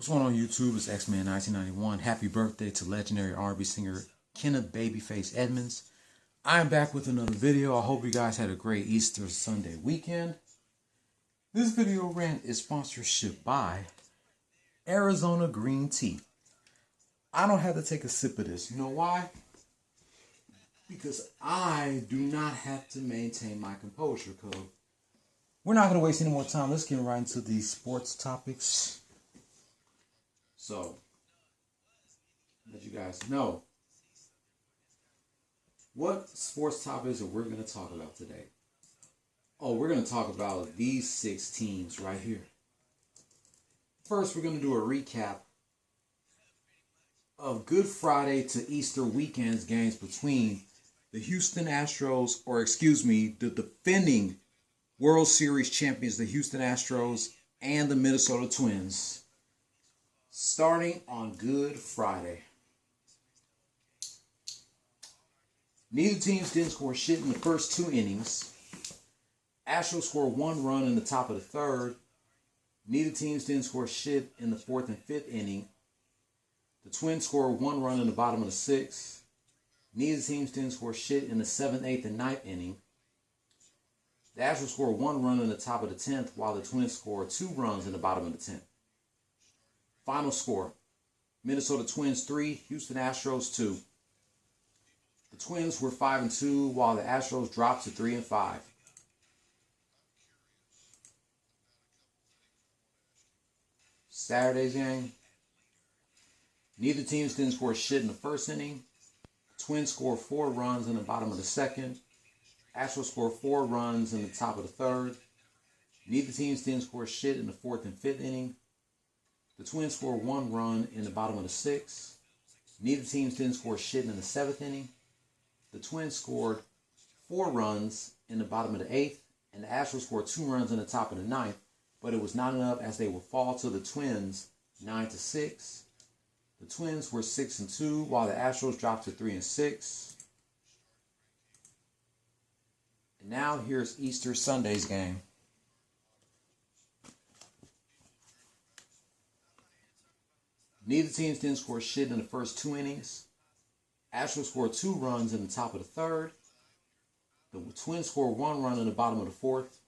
What's going on YouTube? It's X-Man 1991. Happy birthday to legendary R&B singer Kenneth Babyface Edmonds. I'm back with another video. I hope you guys had a great Easter Sunday weekend. This video rant is sponsorship by Arizona Green Tea. I don't have to take a sip of this. You know why? Because I do not have to maintain my composure. Because we're not going to waste any more time. Let's get right into these sports topics. So, let you guys know what sports topics that we're going to talk about today. Oh, we're going to talk about these 6 teams right here. First, we're going to do a recap of Good Friday to Easter weekend's games between the Houston Astros, the defending World Series champions, the Houston Astros, and the Minnesota Twins. Starting on Good Friday. Neither teams didn't score shit in the first 2 innings. Astros scored 1 run in the top of the 3rd. Neither teams didn't score shit in the 4th and 5th inning. The Twins scored 1 run in the bottom of the 6th. Neither teams didn't score shit in the 7th, 8th, and 9th inning. The Astros scored 1 run in the top of the 10th, while the Twins scored 2 runs in the bottom of the 10th. Final score, Minnesota Twins 3, Houston Astros 2. The Twins were 5-2, while the Astros dropped to 3-5. Saturday's game, neither teams didn't score shit in the first inning. The Twins scored 4 runs in the bottom of the 2nd. Astros scored 4 runs in the top of the 3rd. Neither teams didn't score shit in the 4th and 5th inning. The Twins scored 1 run in the bottom of the 6th. Neither teams didn't score shit in the 7th inning. The Twins scored 4 runs in the bottom of the 8th, and the Astros scored 2 runs in the top of the 9th, but it was not enough as they would fall to the Twins 9-6. The Twins were 6-2, while the Astros dropped to 3-6. And now here's Easter Sunday's game. Neither teams didn't score shit in the first 2 innings. Astros scored 2 runs in the top of the 3rd. The Twins scored 1 run in the bottom of the 4th.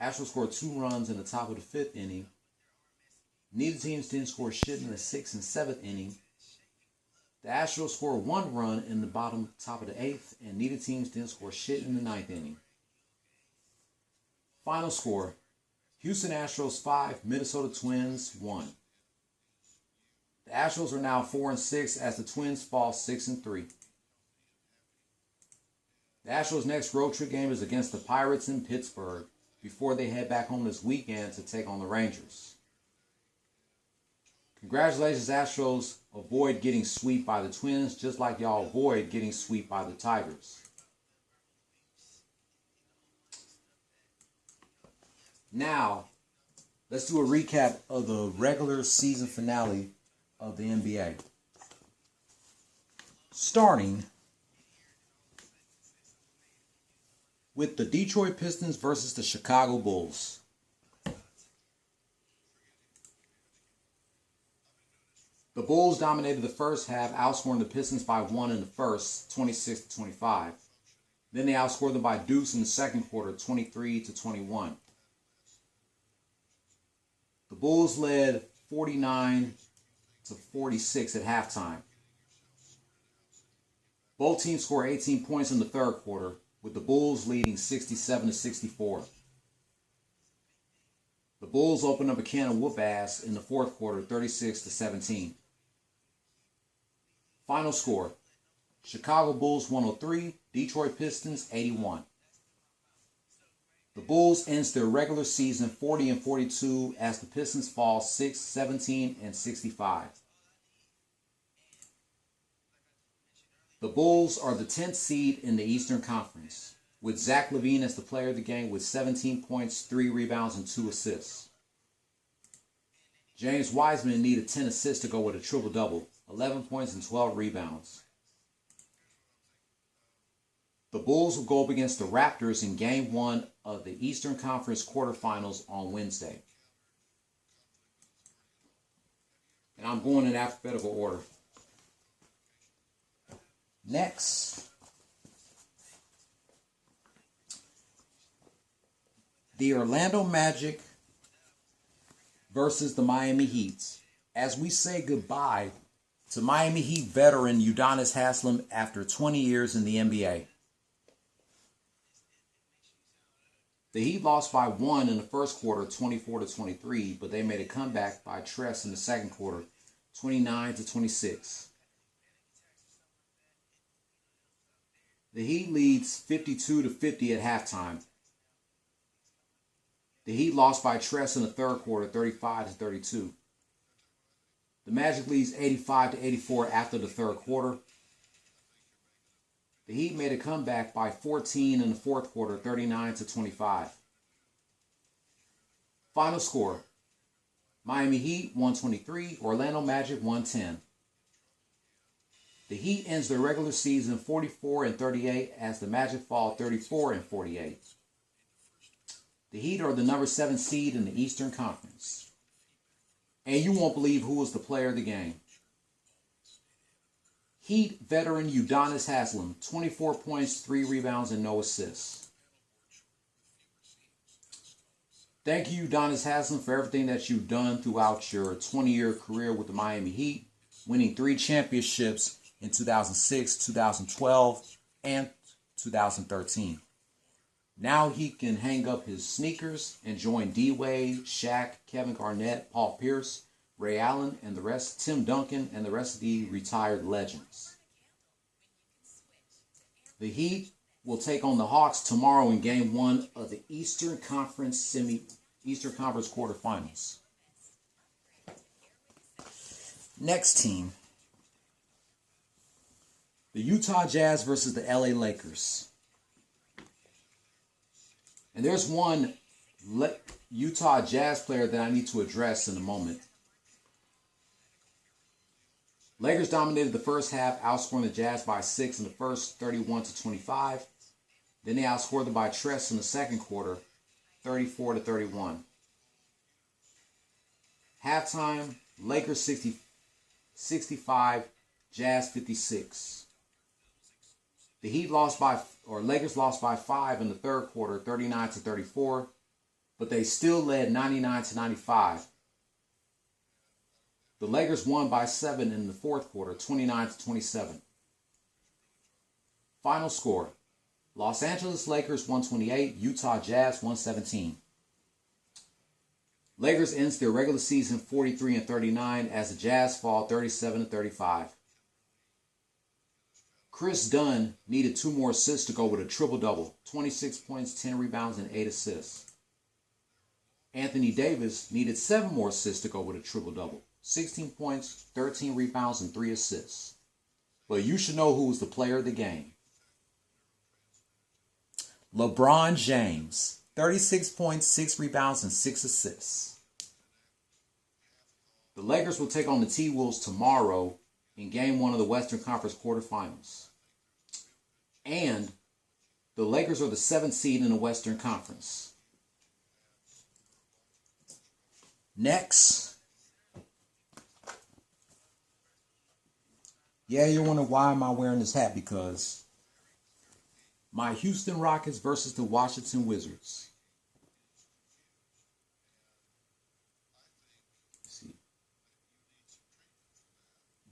Astros scored 2 runs in the top of the 5th inning. Neither teams didn't score shit in the 6th and 7th inning. The Astros scored 1 run in the top of the 8th, and neither teams didn't score shit in the 9th inning. Final score, Houston Astros 5, Minnesota Twins 1. The Astros are now 4-6 as the Twins fall 6-3. The Astros' next road trip game is against the Pirates in Pittsburgh before they head back home this weekend to take on the Rangers. Congratulations, Astros. Avoid getting swept by the Twins just like y'all avoid getting swept by the Tigers. Now, let's do a recap of the regular season finale of the NBA. Starting with the Detroit Pistons versus the Chicago Bulls. The Bulls dominated the first half, outscoring the Pistons by 1 in the first, 26-25. Then they outscored them by deuce in the second quarter, 23-21. The Bulls led 49-46 at halftime. Both teams scored 18 points in the third quarter, with the Bulls leading 67-64. The Bulls opened up a can of whoop ass in the fourth quarter, 36-17. Final score, Chicago Bulls 103, Detroit Pistons 81. The Bulls ends their regular season 40-42 as the Pistons fall 6-17-65. The Bulls are the 10th seed in the Eastern Conference, with Zach LaVine as the player of the game with 17 points, 3 rebounds, and 2 assists. James Wiseman needed 10 assists to go with a triple-double, 11 points and 12 rebounds. The Bulls will go up against the Raptors in Game 1 of the Eastern Conference quarterfinals on Wednesday. And I'm going in alphabetical order. Next, the Orlando Magic versus the Miami Heat. As we say goodbye to Miami Heat veteran Udonis Haslem after 20 years in the NBA. The Heat lost by 1 in the first quarter, 24-23, but they made a comeback by Tress in the second quarter, 29-26. The Heat leads 52-50 at halftime. The Heat lost by Tress in the third quarter, 35-32. The Magic leads 85-84 after the third quarter. The Heat made a comeback by 14 in the fourth quarter, 39-25. Final score: Miami Heat 123, Orlando Magic 110. The Heat ends their regular season 44-38 as the Magic fall 34-48. The Heat are the number 7 seed in the Eastern Conference. And you won't believe who was the player of the game. Heat veteran Udonis Haslem, 24 points, 3 rebounds, and no assists. Thank you, Udonis Haslem, for everything that you've done throughout your 20-year career with the Miami Heat, winning 3 championships in 2006, 2012, and 2013. Now he can hang up his sneakers and join D-Wade, Shaq, Kevin Garnett, Paul Pierce, Ray Allen, and the rest, Tim Duncan, and the rest of the retired legends. The Heat will take on the Hawks tomorrow in Game 1 of the Eastern Conference quarterfinals. Next team, the Utah Jazz versus the LA Lakers. And there's one Utah Jazz player that I need to address in a moment. Lakers dominated the first half, outscoring the Jazz by 6 in the first, 31-25. Then they outscored them by Tress in the second quarter, 34-31. Halftime, Lakers 65, Jazz 56. The Lakers lost by 5 in the third quarter, 39-34, but they still led 99-95. The Lakers won by 7 in the fourth quarter, 29-27. Final score: Los Angeles Lakers 128, Utah Jazz 117. Lakers ends their regular season 43-39 as the Jazz fall 37-35. Chris Dunn needed 2 more assists to go with a triple-double, 26 points, 10 rebounds, and 8 assists. Anthony Davis needed 7 more assists to go with a triple-double, 16 points, 13 rebounds, and 3 assists. But you should know who was the player of the game. LeBron James, 36 points, 6 rebounds, and 6 assists. The Lakers will take on the T-Wolves tomorrow in Game 1 of the Western Conference quarterfinals. And the Lakers are the 7th seed in the Western Conference. Next. Yeah, you're wondering why am I wearing this hat? Because my Houston Rockets versus the Washington Wizards. Let's see.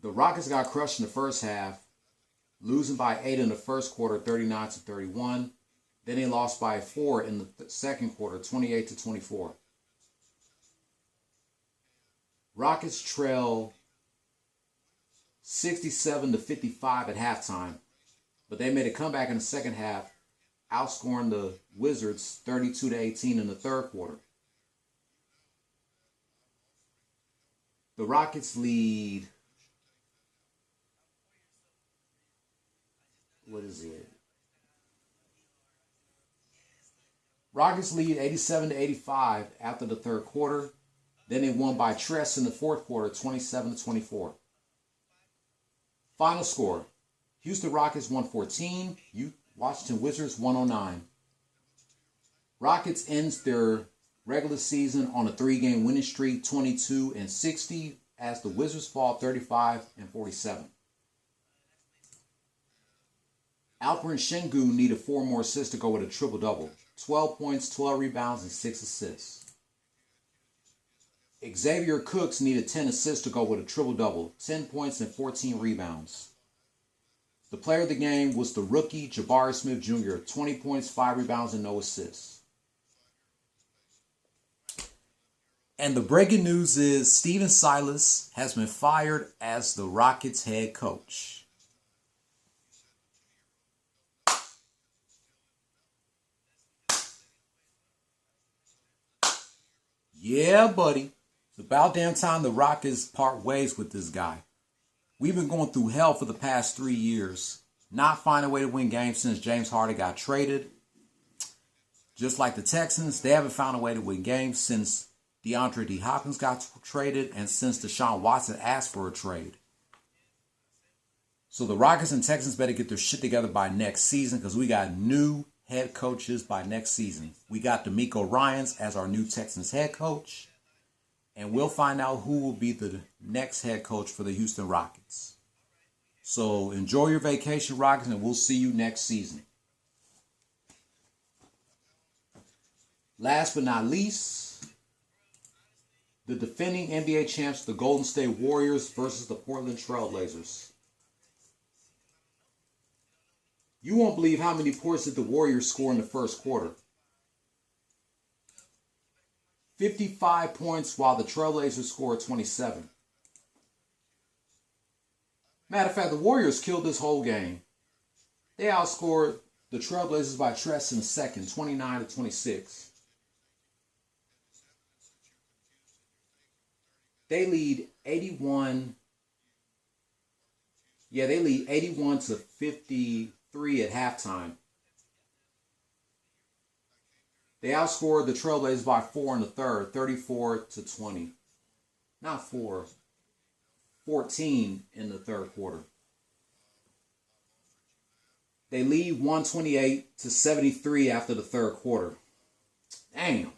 The Rockets got crushed in the first half, losing by 8 in the first quarter, 39-31. Then they lost by 4 in the second quarter, 28-24. Rockets trail 67-55 at halftime, but they made a comeback in the second half, outscoring the Wizards 32-18 in the third quarter. The Rockets lead, Rockets lead 87-85 after the third quarter. Then they won by Tress in the fourth quarter, 27-24. Final score: Houston Rockets 114, Washington Wizards 109. Rockets ends their regular season on a 3-game winning streak, 22-60, as the Wizards fall 35-47. Alperen Sengun needed 4 more assists to go with a triple-double. 12 points, 12 rebounds, and 6 assists. Xavier Cooks needed 10 assists to go with a triple-double. 10 points and 14 rebounds. The player of the game was the rookie Jabari Smith Jr. 20 points, 5 rebounds, and no assists. And the breaking news is Stephen Silas has been fired as the Rockets head coach. Yeah, buddy. It's about damn time the Rockets part ways with this guy. We've been going through hell for the past 3 years. Not finding a way to win games since James Harden got traded. Just like the Texans, they haven't found a way to win games since DeAndre D. Hopkins got traded and since Deshaun Watson asked for a trade. So the Rockets and Texans better get their shit together by next season because we got new head coaches by next season. We got D'Amico Ryans as our new Texans head coach. And we'll find out who will be the next head coach for the Houston Rockets. So enjoy your vacation, Rockets, and we'll see you next season. Last but not least, the defending NBA champs, the Golden State Warriors versus the Portland Trail Blazers. You won't believe how many points did the Warriors score in the first quarter. 55 points while the Trailblazers scored 27. Matter of fact, the Warriors killed this whole game. They outscored the Trailblazers by Tress in the second, 29-26. They lead 81. Yeah, they lead 81-53 at halftime. They outscored the Trailblazers by 4 in the third, 34-20. Not 4, 14 in the third quarter. They lead 128-73 after the third quarter. Damn.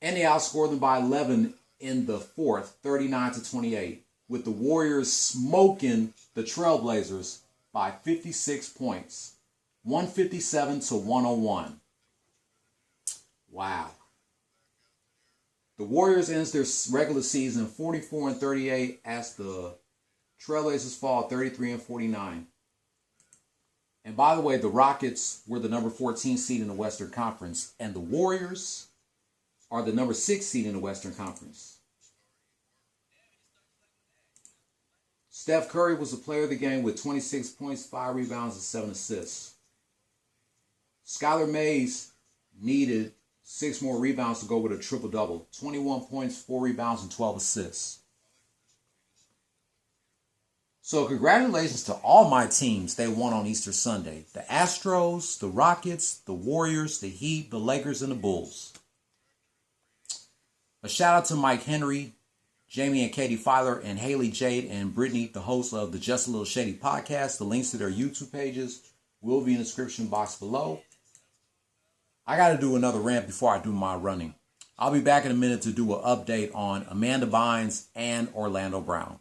And they outscored them by 11 in the fourth, 39-28, with the Warriors smoking the Trailblazers by 56 points, 157-101. Wow. The Warriors ends their regular season 44-38 as the Trailblazers fall 33-49. And by the way, the Rockets were the number 14 seed in the Western Conference, and the Warriors are the number 6 seed in the Western Conference. Steph Curry was the player of the game with 26 points, 5 rebounds, and 7 assists. Skylar Mays needed 6 more rebounds to go with a triple-double. 21 points, 4 rebounds, and 12 assists. So congratulations to all my teams. They won on Easter Sunday. The Astros, the Rockets, the Warriors, the Heat, the Lakers, and the Bulls. A shout out to Mike Henry, Jaime and Katie Filer, and Haley Jade and Brittany, the hosts of the Just a Little Shady podcast. The links to their YouTube pages will be in the description box below. I got to do another rant before I do my running. I'll be back in a minute to do an update on Amanda Bynes and Orlando Brown.